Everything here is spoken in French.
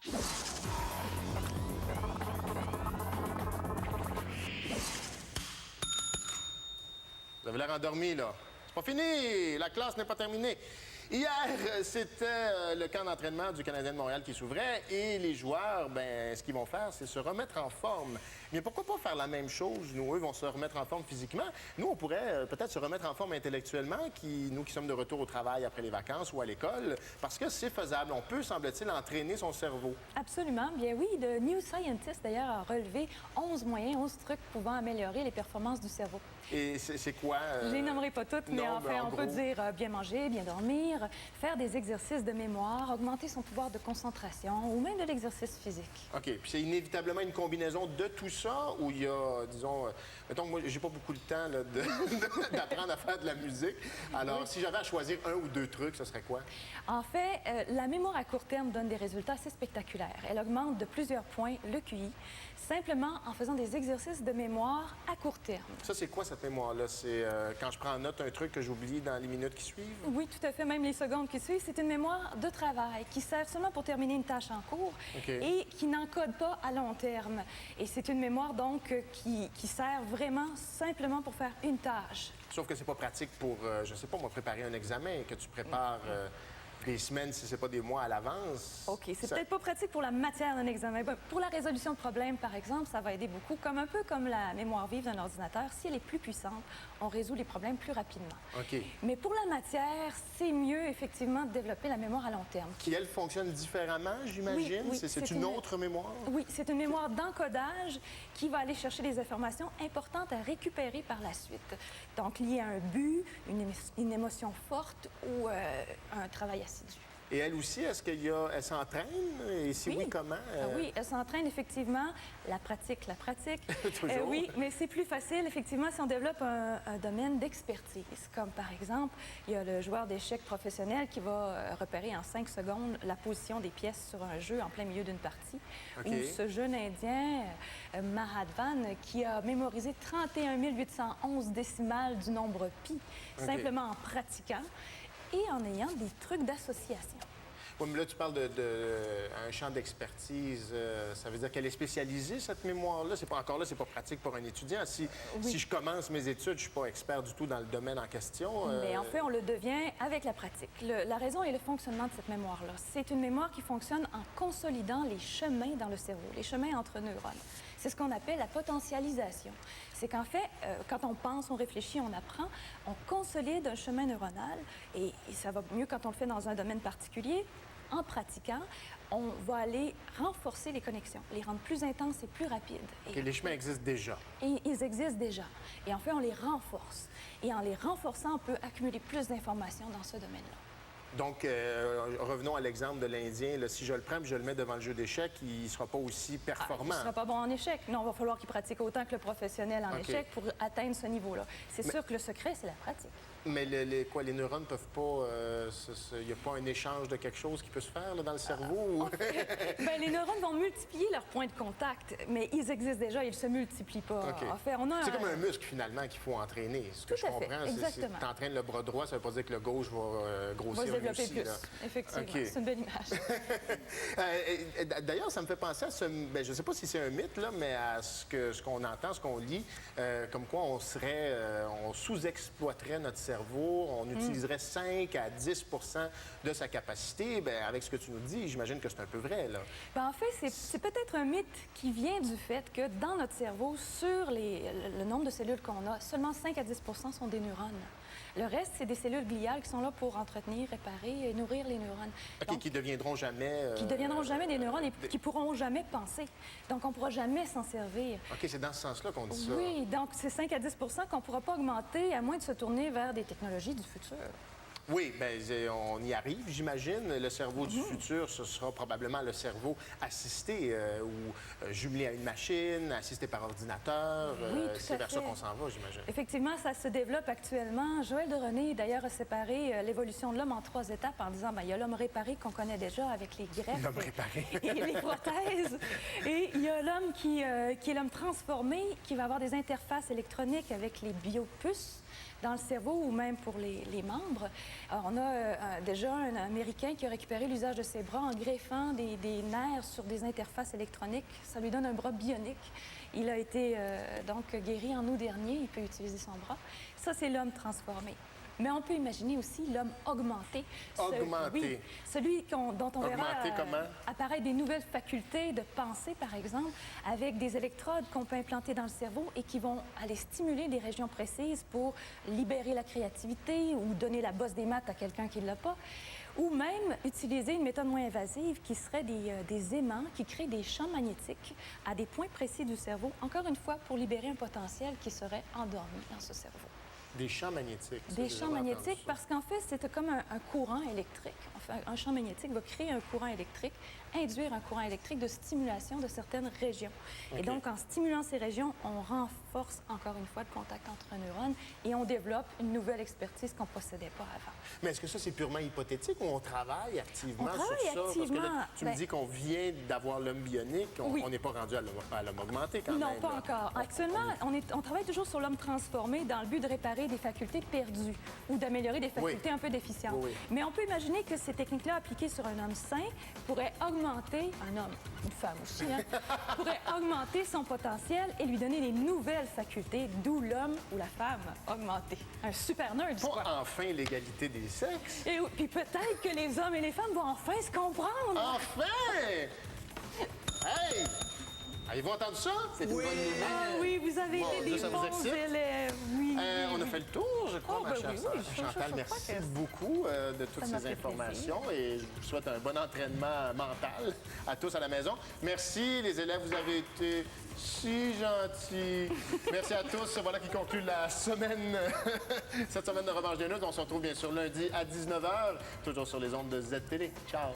Vous avez l'air endormi, là. C'est pas fini! La classe n'est pas terminée. Hier, c'était le camp d'entraînement du Canadien de Montréal qui s'ouvrait et les joueurs, ce qu'ils vont faire, c'est se remettre en forme. Mais pourquoi pas faire la même chose? Nous, eux, vont se remettre en forme physiquement. Nous, on pourrait peut-être se remettre en forme intellectuellement, nous qui sommes de retour au travail après les vacances ou à l'école, parce que c'est faisable. On peut, semble-t-il, entraîner son cerveau. Absolument. Bien oui, le New Scientist, d'ailleurs, a relevé 11 moyens, 11 trucs pouvant améliorer les performances du cerveau. Et c'est quoi? Je les nommerai pas toutes, mais non, enfin, en on gros... peut dire bien manger, bien dormir, faire des exercices de mémoire, augmenter son pouvoir de concentration ou même de l'exercice physique. OK. Puis c'est inévitablement une combinaison de tout ça où il y a, disons... mettons que moi, j'ai pas beaucoup de temps là, d'apprendre à faire de la musique. Alors, si j'avais à choisir un ou deux trucs, ce serait quoi? En fait, la mémoire à court terme donne des résultats assez spectaculaires. Elle augmente de plusieurs points le QI, simplement en faisant des exercices de mémoire à court terme. Ça, c'est quoi cette mémoire-là? C'est quand je prends en note un truc que j'oublie dans les minutes qui suivent? Oui, tout à fait, même les secondes qui suivent. C'est une mémoire de travail qui sert seulement pour terminer une tâche en cours et qui n'encode pas à long terme. Et c'est une mémoire, donc, qui sert vraiment simplement pour faire une tâche. Sauf que c'est pas pratique pour, je sais pas, moi, préparer un examen, que tu prépares... des semaines, si c'est pas des mois à l'avance. OK. C'est peut-être pas pratique pour la matière d'un examen. Pour la résolution de problèmes, par exemple, ça va aider beaucoup. Un peu comme la mémoire vive d'un ordinateur. Si elle est plus puissante, on résout les problèmes plus rapidement. OK. Mais pour la matière, c'est mieux, effectivement, de développer la mémoire à long terme. Qui, elle, fonctionne différemment, j'imagine? Oui, c'est une autre mémoire? Oui, c'est une mémoire d'encodage qui va aller chercher des informations importantes à récupérer par la suite. Donc, liées à un but, une émotion forte ou un travail assidu. Et elle aussi, est-ce qu'elle s'entraîne? Et si oui, comment? Oui, elle s'entraîne effectivement. La pratique. Toujours. Oui, mais c'est plus facile, effectivement, si on développe un domaine d'expertise. Comme par exemple, il y a le joueur d'échecs professionnel qui va repérer en 5 secondes la position des pièces sur un jeu en plein milieu d'une partie. Ou ce jeune Indien, Mahatvan, qui a mémorisé 31 811 décimales du nombre pi, simplement en pratiquant et en ayant des trucs d'association. Oui, mais là, tu parles d'un champ d'expertise. Ça veut dire qu'elle est spécialisée, cette mémoire-là? C'est pas encore là, c'est pas pratique pour un étudiant. Si je commence mes études, je suis pas expert du tout dans le domaine en question. Mais en fait, on le devient avec la pratique. La raison est le fonctionnement de cette mémoire-là. C'est une mémoire qui fonctionne en consolidant les chemins dans le cerveau, les chemins entre neurones. C'est ce qu'on appelle la potentialisation. C'est qu'en fait, quand on pense, on réfléchit, on apprend, on consolide un chemin neuronal et ça va mieux quand on le fait dans un domaine particulier. En pratiquant, on va aller renforcer les connexions, les rendre plus intenses et plus rapides. Et les chemins existent déjà. Et ils existent déjà. Et en fait, on les renforce. Et en les renforçant, on peut accumuler plus d'informations dans ce domaine-là. Donc, revenons à l'exemple de l'Indien. Là, si je le prends et je le mets devant le jeu d'échecs, il ne sera pas aussi performant. Il ne sera pas bon en échec. Non, il va falloir qu'il pratique autant que le professionnel en échec pour atteindre ce niveau-là. C'est sûr que le secret, c'est la pratique. Mais les neurones ne peuvent pas... Il n'y a pas un échange de quelque chose qui peut se faire là, dans le cerveau? Les neurones vont multiplier leurs points de contact, mais ils existent déjà, ils ne se multiplient pas. En fait, c'est comme un muscle, finalement, qu'il faut entraîner. Ce que je comprends, c'est que si tu entraînes le bras droit, ça ne veut pas dire que le gauche va grossir développer aussi, plus, là. effectivement. C'est une belle image. D'ailleurs, ça me fait penser à ce... je ne sais pas si c'est un mythe, là, mais à ce qu'on entend, ce qu'on lit, comme quoi on sous-exploiterait notre cerveau, on utiliserait 5 à 10 de sa capacité. Avec ce que tu nous dis, j'imagine que c'est un peu vrai, là. En fait, c'est peut-être un mythe qui vient du fait que dans notre cerveau, sur le nombre de cellules qu'on a, seulement 5 à 10 sont des neurones. Le reste, c'est des cellules gliales qui sont là pour entretenir, réparer et nourrir les neurones. Donc, qui deviendront jamais... Qui deviendront jamais des neurones et qui pourront jamais penser. Donc, on ne pourra jamais s'en servir. OK, c'est dans ce sens-là qu'on dit ça. Oui, donc c'est 5 à 10 qu'on ne pourra pas augmenter à moins de se tourner vers des technologies du futur. Oui, on y arrive, j'imagine. Le cerveau du futur, ce sera probablement le cerveau assisté ou jumelé à une machine, assisté par ordinateur. C'est vers ça qu'on s'en va, j'imagine. Effectivement, ça se développe actuellement. Joël de René, d'ailleurs, a séparé l'évolution de l'homme en 3 étapes en disant il y a l'homme réparé qu'on connaît déjà avec les greffes l'homme réparé. Et les prothèses. Et il y a l'homme qui est l'homme transformé, qui va avoir des interfaces électroniques avec les biopuces dans le cerveau ou même pour les membres. Alors, on a déjà un Américain qui a récupéré l'usage de ses bras en greffant des nerfs sur des interfaces électroniques. Ça lui donne un bras bionique. Il a été donc guéri en août dernier. Il peut utiliser son bras. Ça, c'est l'homme transformé. Mais on peut imaginer aussi l'homme augmenté. Augmenté. Oui, celui dont on verra Augmenté comment? apparaître des nouvelles facultés de pensée, par exemple, avec des électrodes qu'on peut implanter dans le cerveau et qui vont aller stimuler des régions précises pour libérer la créativité ou donner la bosse des maths à quelqu'un qui ne l'a pas. Ou même utiliser une méthode moins invasive qui serait des aimants qui créent des champs magnétiques à des points précis du cerveau, encore une fois, pour libérer un potentiel qui serait endormi dans ce cerveau. Des champs magnétiques. Ça, Des j'ai champs jamais entendu magnétiques, ça. parce qu'en fait, c'est comme un courant électrique. Enfin, un champ magnétique va créer un courant électrique, induire un courant électrique de stimulation de certaines régions. Et OK. donc, en stimulant ces régions, on renforce encore une fois le contact entre neurones et on développe une nouvelle expertise qu'on ne possédait pas avant. Mais est-ce que ça, c'est purement hypothétique ou on travaille activement On travaille sur ça? Parce que activement. là, tu me Ben- dis qu'on vient d'avoir l'homme bionique. Oui. On n'est pas rendu à l'homme augmenté quand Non, même. pas là. encore. Actuellement, on travaille toujours sur l'homme transformé dans le but de réparer des facultés perdues ou d'améliorer des facultés un peu déficientes. Oui, oui. Mais on peut imaginer que ces techniques-là appliquées sur un homme sain pourraient augmenter, un homme, une femme aussi, hein, pourraient augmenter son potentiel et lui donner des nouvelles facultés, d'où l'homme ou la femme augmenté. Un super nerd, quoi. Pas enfin l'égalité des sexes. Et puis peut-être que les hommes et les femmes vont enfin se comprendre. Enfin! Hey! Avez-vous entendu ça? C'est une bonne nouvelle. Ah oui, vous avez Bon, été Dieu, des ça vous bons excite? élèves. Oui. On a fait le tour, je crois, Oh, ma ben chère oui, sœur. oui, je Chantal, crois merci que beaucoup de toutes ça m'a ces fait informations et je vous souhaite un bon entraînement mental à tous à la maison. Merci, les élèves, vous avez été si gentils. Merci à tous. Voilà qui conclut la semaine, cette semaine de Revanche des Nôtres. On se retrouve bien sûr lundi à 19h, toujours sur les ondes de Z-Télé. Ciao!